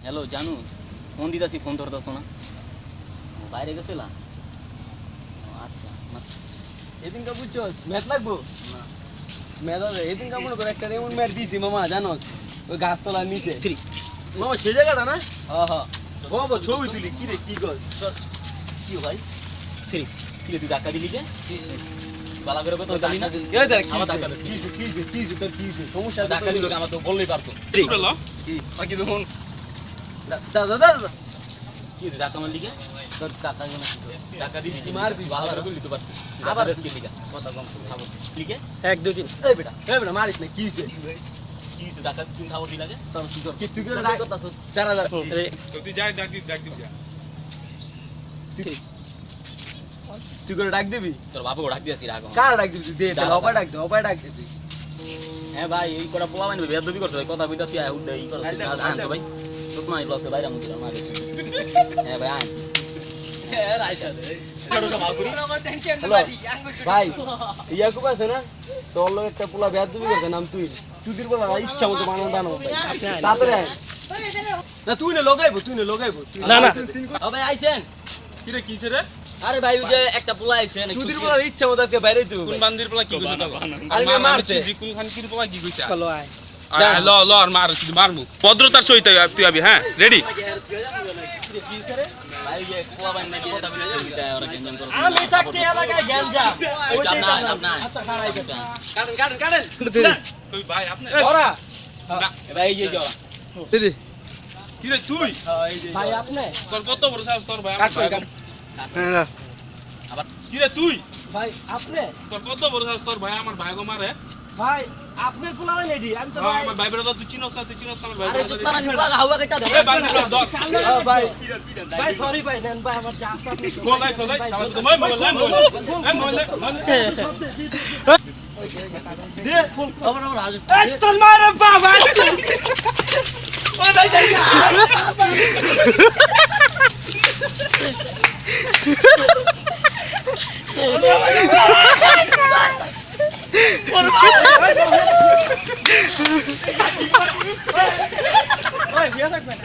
Hello জানু, phone দিতেছি, phone ধরতেছো না, বাইরে গেছিলা? আচ্ছা এদিনকে বুঝছো ম্যাচ লাগবো না ম্যাচ আছে এদিনকে মনে করে একটা এমন ম্যাচ দিয়েছি মামা জানোস ওই গাছতলার নিচে মামা সেই জায়গাটা না হ্যাঁ হ্যাঁ বাবা ছবি তুলি কি রে কি কর কি ভাই থ্রি কি রে তুই ধাক্কা দিলি কে? বালা করে কথা জানি না এই দেখ আমার ধাক্কা দিস কি তোর কি সমস্যা ধাক্কা দিল আমার তো বললেই পারতো কি বাকি যখন দাদা দাদা কি রে ধাক্কা মারলি কে? তোর টাকা গেল ধাক্কা দিলি কি মারবি ভালো করে বললি তো পারতো আবার কি লিখা কথা কম খাবো লিখে 1 2 3 এই বেটা মারিস না কি হইছে কি হইছে ধাক্কা তুমি খাবো দিলা যে তোর কি কর কি তুই করে ডাক দাঁড়া দাঁড়া তুই যাই ডাক দিবি তুই করে ডাক দিবি তোর বাবা ডাক দিয়েছি রাগ কার ডাক দিবি দে তাহলে অপায় ডাক দে তুই হ্যাঁ ভাই এই কটা পোলা মানে বেদবি করছ কথা কইতাছি আয় উঠে এই করছ আন তো ভাই তোত নাই লসে বাইরে মুখ মারি হ্যাঁ ভাই আয় হ্যাঁ রাইসা দে ভাই ইয়াকুব আছে না তোর লোক একটা পোলা বেদবি করছে নাম তুই চুদির বলা ইচ্ছা মতো বানানো তাড়াতাড়ি আয় না তুই না লগাইবো না ও ভাই আইছেন কি রে কিছে রে আরে ভাই ওই যে একটা পোলা আইছে না চুদির বলা ইচ্ছা মতো আজকে বাইরে তুই কোন বান্দির পোলা কি কইছে আরে মে মারছে কোন খান কি পোলা কি কইছে চলো আয় আয় ল আর মার তুই মারমু ভদ্রতার সহিত তুই আবি হ্যাঁ রেডি ভাই যে পোলা বান নাকি কথা বলে দিতে ওরা গেঞ্জাম করে আমি থাকতে এলাকায় গেঞ্জাম ওই না আচ্ছা খারাই কাটেন তুই ভাই আপনি ওরা ভাই এই যে যাও কি রে তুই ভাই আপনি তোর কত বড় সাহস তোর ভাই আবার কি রে তুই ভাই আপনি তোর কত বড় সাহস তোর ভাই আমার ভাই গো মারে ভাই আপনার পোলা মানে এডি আমি তো আমার ভাই বেটা তুই চিনোস না আমার ভাই আরে চুপ করা নিবা হাওয়া কেটা ধরে এ বান্দির পোলা ধর ভাই ভাই সরি ভাই নেন ভাই আমার যা আপনি কোলাই সাবাস তো মই দে ফোন খবর আমার হাজির এই তোর মারে বাবা ও ভাই যাই ওই বিয়ে থাকবেন